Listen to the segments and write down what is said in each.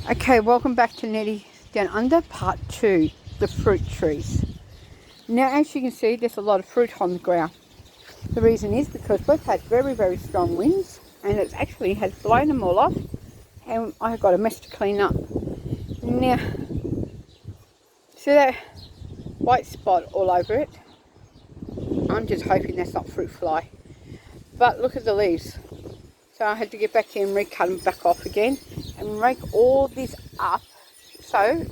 Okay, welcome back to Nettie Down Under part 2, the fruit trees. Now as you can see, there's a lot of fruit on the ground. The reason is because we've had very strong winds and it actually has blown them all off and I've got a mess to clean up. Now, see that white spot all over it? I'm just hoping that's not fruit fly. But look at the leaves. So I had to get back here and recut them back off again and rake all this up so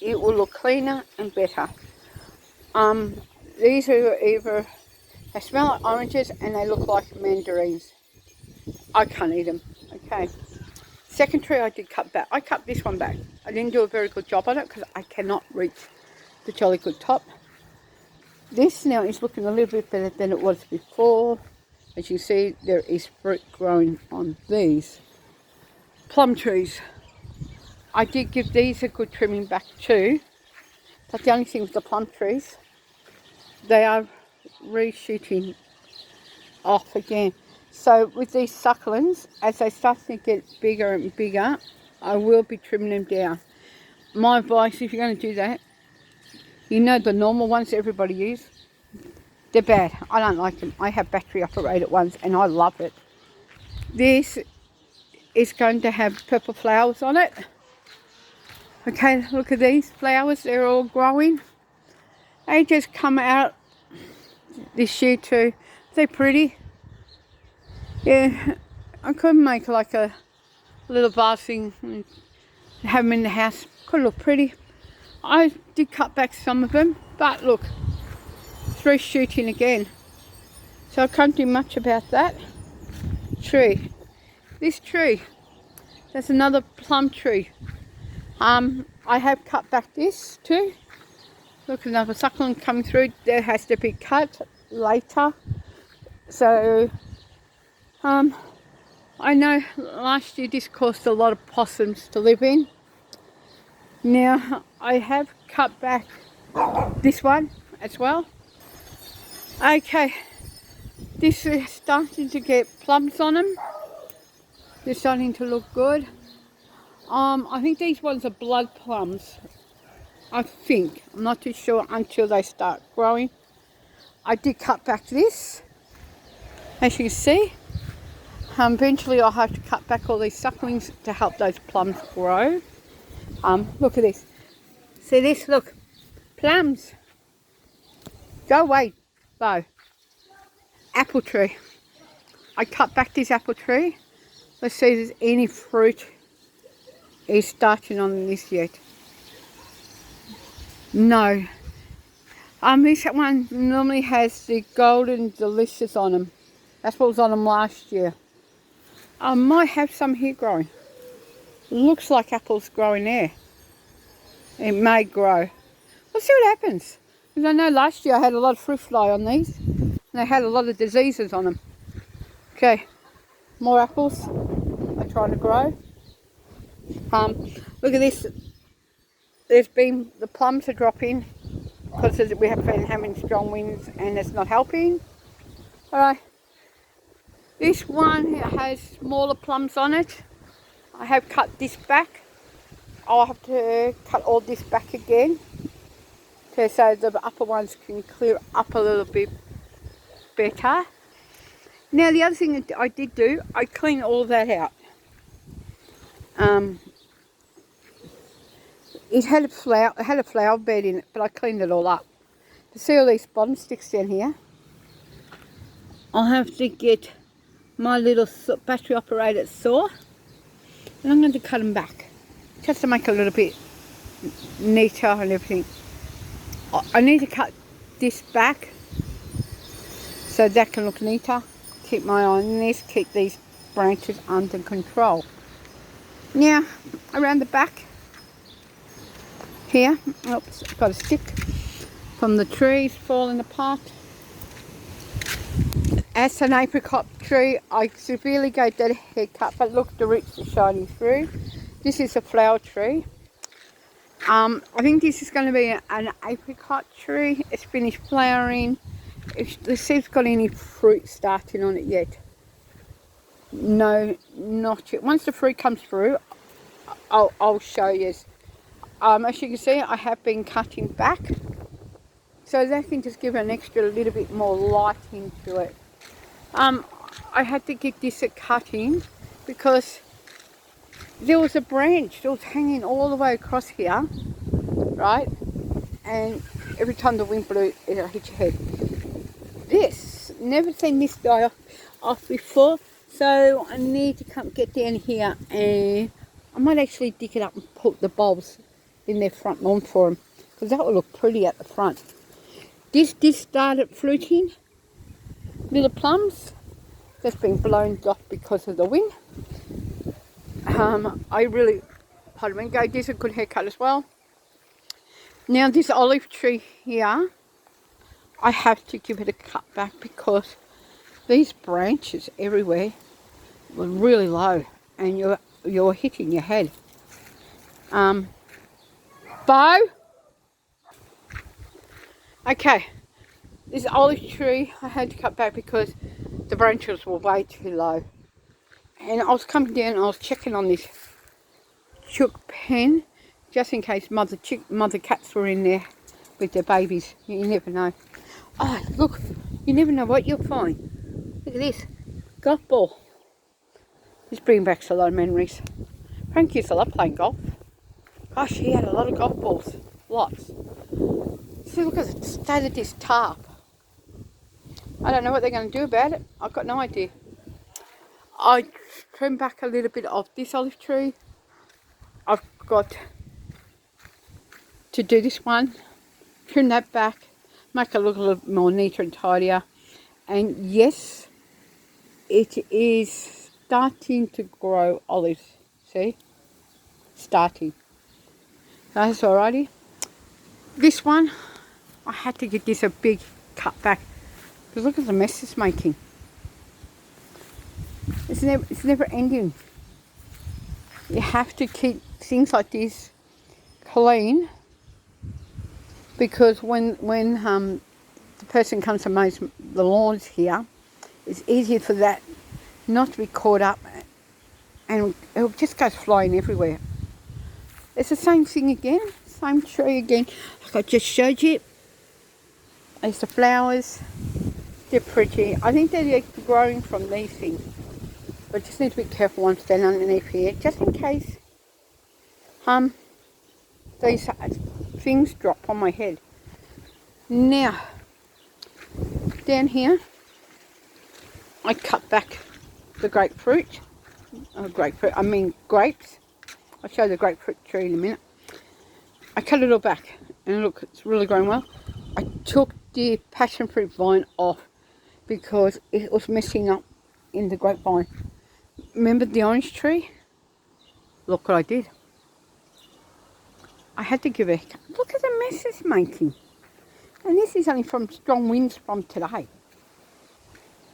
it will look cleaner and better. These are either, they smell like oranges and they look like mandarins. I can't eat them. Okay. Second tree I did cut back. I cut this one back. I didn't do a very good job on it because I cannot reach the jolly good top. This now is looking a little bit better than it was before. As you see, there is fruit growing on these plum trees. I did give these a good trimming back too, but the only thing with the plum trees, they are reshooting off again. So with these succulents, as they start to get bigger and bigger, I will be trimming them down. My advice, if you're going to do that, you know the normal ones that everybody uses, they're bad. I don't like them. I have battery operated ones and I love it. This is going to have purple flowers on it. Okay, look at these flowers. They're all growing. They just come out this year too. They're pretty. Yeah, I could make like a little vase thing and have them in the house. Could look pretty. I did cut back some of them, but look, it's reshooting again. So I can't do much about that. Tree. This tree, there's another plum tree. I have cut back this too. Look, another succulent coming through. That has to be cut later. So, I know last year this caused a lot of possums to live in. Now, I have cut back this one as well. Okay, this is starting to get plums on them. They're starting to look good. I think these ones are blood plums. I think. I'm not too sure until they start growing. I did cut back this, as you can see. Eventually I'll have to cut back all these sucklings to help those plums grow. Look at this. See this? Look. Plums. Go away, Bo. Apple tree. I cut back this apple tree. Let's see if there's any fruit is starting on this yet. No. This one normally has the golden delicious on them. That's what was on them last year. I might have some here growing. Looks like apples growing there. It may grow. We'll see what happens. Because I know last year I had a lot of fruit fly on these. And they had a lot of diseases on them. Okay. More apples are trying to grow. Look at this. There's been, the plums are dropping because we have been having strong winds and it's not helping. Alright. This one has smaller plums on it. I have cut this back. I'll have to cut all this back again. Okay, so the upper ones can clear up a little bit better. Now the other thing that I did do, I cleaned all that out. It had a flower bed in it, but I cleaned it all up. To see all these bottom sticks down here, I'll have to get my little battery operated saw and I'm going to cut them back just to make it a little bit neater and everything. I need to cut this back so that can look neater. Keep my eye on this, keep these branches under control. Now, around the back here, oops, got a stick from the trees falling apart. As an apricot tree, I severely gave that a haircut, but look, the roots are shining through. This is a flower tree. I think this is going to be an apricot tree. It's finished flowering. Let's see if it's got any fruit starting on it yet. No, not yet. Once the fruit comes through, I'll show you. As you can see, I have been cutting back, so that can just give an extra little bit more light into it. I had to give this a cutting because there was a branch that was hanging all the way across here, right? And every time the wind blew, it hit your head. This, never seen this die off before, so I need to come get down here, and I might actually dig it up and put the bulbs in their front lawn for them, because that will look pretty at the front. This started fruiting little plums that's been blown off because of the wind. I really, pardon me, gave this a good haircut as well. Now this olive tree here, I have to give it a cut back because these branches everywhere were really low, and you're hitting your head. Bo? Okay, this olive tree I had to cut back because the branches were way too low. And I was coming down and I was checking on this chook pen just in case mother cats were in there with their babies. You never know. Oh, look, you never know what you'll find. Look at this, golf ball. This brings back a lot of memories. Frank used to love playing golf. Gosh, he had a lot of golf balls, lots. See, look at the state of this tarp. I don't know what they're going to do about it. I've got no idea. I trimmed back a little bit of this olive tree. I've got to do this one, trim that back, make it look a little more neater and tidier. And yes, it is starting to grow olives. See? Starting. That's alrighty. This one, I had to get this a big cut back. Because look at the mess it's making. It's never ending. You have to keep things like this clean, because when the person comes to mow the lawns here, it's easier for that not to be caught up, and it just goes flying everywhere. It's the same thing again, same tree again, like I just showed you. There's the flowers, they're pretty. I think they're growing from these things. But just need to be careful when I'm standing underneath here, just in case these things drop on my head. Now, down here, I cut back the grapefruit. I mean grapes. I'll show you the grapefruit tree in a minute. I cut it all back, and look, it's really growing well. I took the passion fruit vine off because it was messing up in the grapevine. Remember the orange tree? Look what I did. I had to give it. Look at the mess it's making. And this is only from strong winds from today.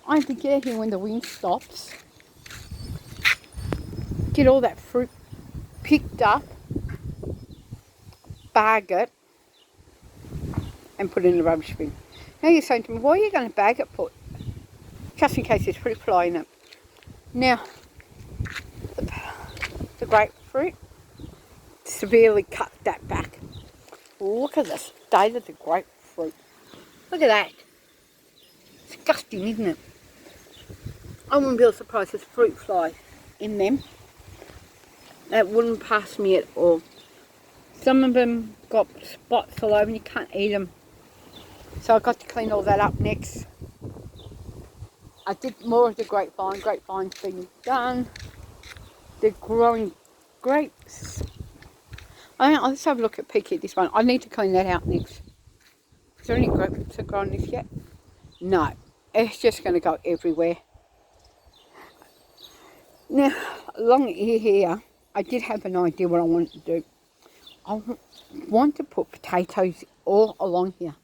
I have to get here when the wind stops. Get all that fruit picked up. Bag it. And put it in the rubbish bin. Now you're saying to me, why are you going to bag it for? Just in case there's fruit fly in it. Now, the grapefruit, severely cut that back. Look at the state of the grapefruit. Look at that. Disgusting, isn't it? I wouldn't be surprised there's fruit fly in them. That wouldn't pass me at all. Some of them got spots all over and you can't eat them. So I've got to clean all that up next. I did more of the grapevine. Grapevine's been done. They're growing grapes. Let's have a look at peek at this one. I need to clean that out next. Is there any grapes that grow on this yet? No. It's just going to go everywhere. Now, along here, I did have an idea what I wanted to do. I want to put potatoes all along here.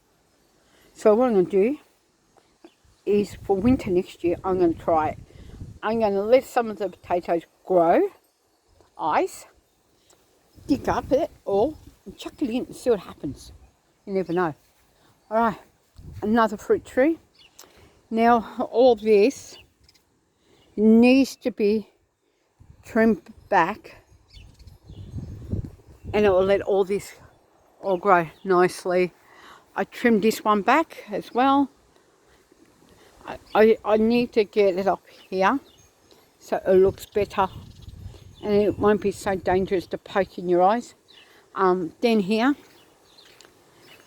So what I'm going to do is for winter next year, I'm going to try it. I'm going to let some of the potatoes grow, dig up it all, and chuck it in and see what happens. You never know. Alright, another fruit tree. Now all this needs to be trimmed back and it will let all this all grow nicely. I trimmed this one back as well. I need to get it up here so it looks better and it won't be so dangerous to poke in your eyes. Then here,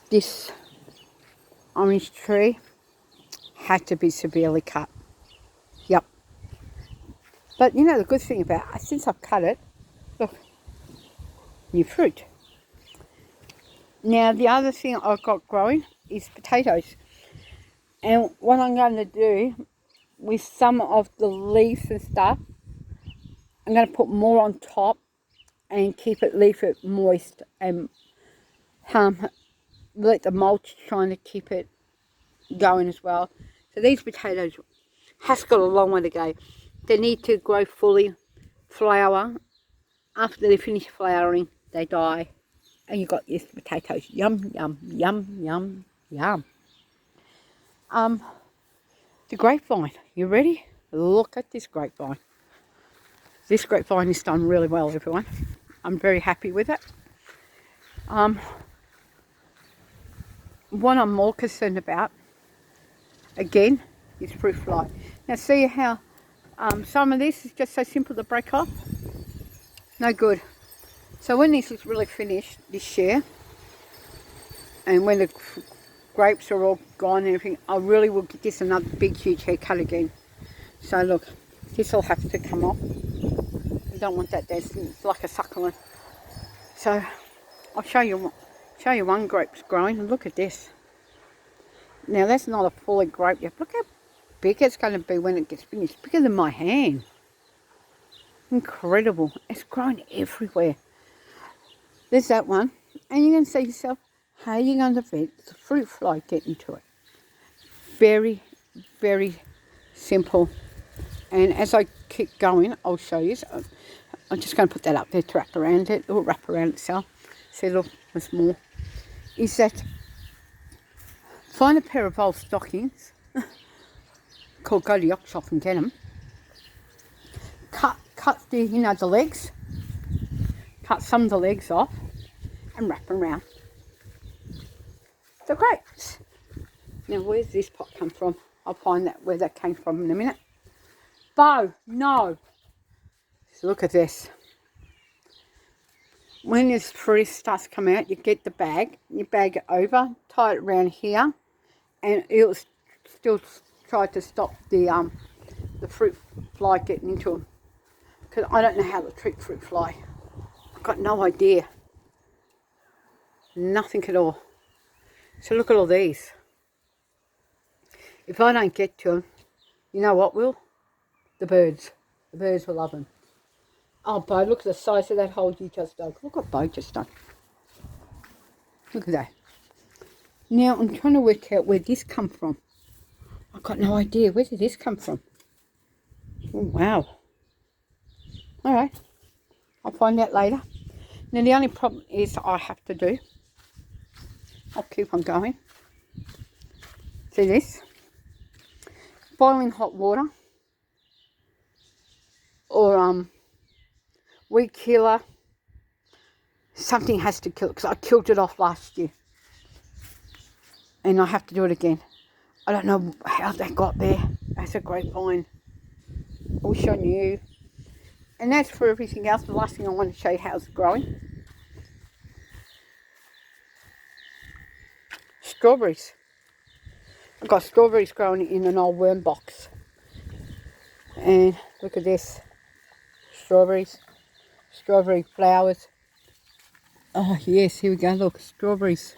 this orange tree had to be severely cut. Yep. But you know the good thing about it, since I've cut it, look, new fruit. Now the other thing I've got growing is potatoes. And what I'm going to do with some of the leaves and stuff, I'm going to put more on top and leave it moist and let the mulch trying to keep it going as well. So these potatoes has got a long way to go. They need to grow fully, flower. After they finish flowering, they die. And you've got these potatoes. Yum, yum, yum, yum, yum. The grapevine. You ready? Look at this grapevine. This grapevine is done really well, everyone. I'm very happy with it. What I'm more concerned about, again, is fruit fly. Now see how some of this is just so simple to break off? No good. So when this is really finished this year, and when the grapes are all gone and everything, I really will give this another big huge haircut again. So look, this will have to come off. You don't want that there, it's like a succulent. So I'll show you one grape's growing, and look at this. Now that's not a fully grape yet. Look how big it's going to be when it gets finished. Bigger than my hand. Incredible. It's growing everywhere. There's that one. And you're going to say to yourself, how are you going to prevent the fruit fly getting to it? Very, very simple. And as I keep going, I'll show you. So I'm just going to put that up there to wrap around it. It will wrap around itself. See, look, there's more. Is that find a pair of old stockings. Called go to the op shop and get them. Cut the, the legs. Cut some of the legs off and wrap them around the grapes. Now, where's this pot come from? I'll find that where that came from in a minute. Bo, no. So look at this. When this fruit starts to come out, you get the bag, you bag it over, tie it around here, and it'll still try to stop the fruit fly getting into them. Because I don't know how to treat fruit fly. I've got no idea. Nothing at all. So look at all these. If I don't get to them, you know what will? The birds. The birds will love them. Oh, Bo, look at the size of that hole you just dug. Look what Bo just done. Look at that. Now, I'm trying to work out where this come from. I've got no idea. Where did this come from? Oh, wow. All right. I'll find out later. Now, the only problem is I have to do. I'll keep on going. See this? Boiling hot water. Or weed killer. Something has to kill it because I killed it off last year. And I have to do it again. I don't know how they got there. That's a grapevine. I wish I knew. And that's for everything else. The last thing I want to show you how it's growing. Strawberries. I've got strawberries growing in an old worm box. And look at this. Strawberries. Strawberry flowers. Oh yes, here we go. Look, strawberries.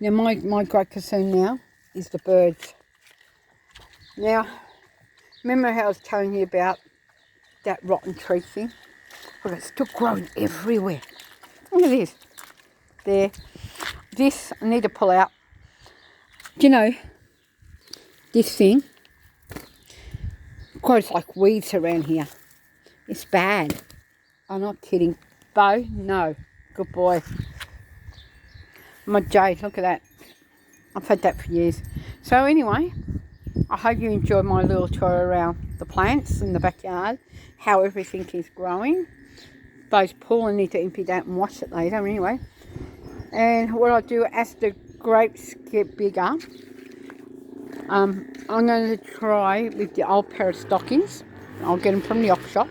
Now my great concern now is the birds. Now, remember how I was telling you about that rotten tree thing? Well, it's still growing everywhere. Look at this. There. This I need to pull out. Do you know, this thing grows like weeds around here. It's bad. I'm not kidding. Bo, no. Good boy. My jade, look at that. I've had that for years. So anyway, I hope you enjoyed my little tour around the plants in the backyard, how everything is growing. those pool. I need to empty that and wash it later anyway. And what I do as the grapes get bigger, I'm going to try with the old pair of stockings. I'll get them from the op shop.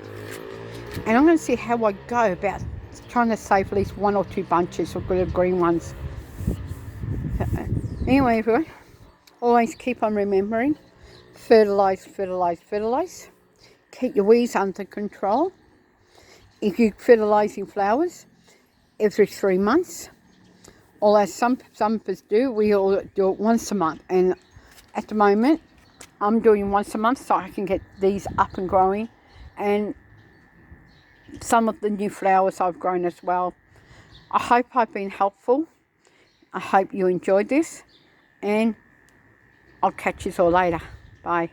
And I'm going to see how I go about trying to save at least 1 or 2 bunches of the green ones. Anyway, everyone, always keep on remembering, fertilise, fertilise, fertilise. Keep your weeds under control. If you're fertilising flowers every 3 months, or as some of us do, we all do it once a month. And at the moment, I'm doing once a month so I can get these up and growing. And some of the new flowers I've grown as well. I hope I've been helpful. I hope you enjoyed this. And I'll catch you all later. Bye.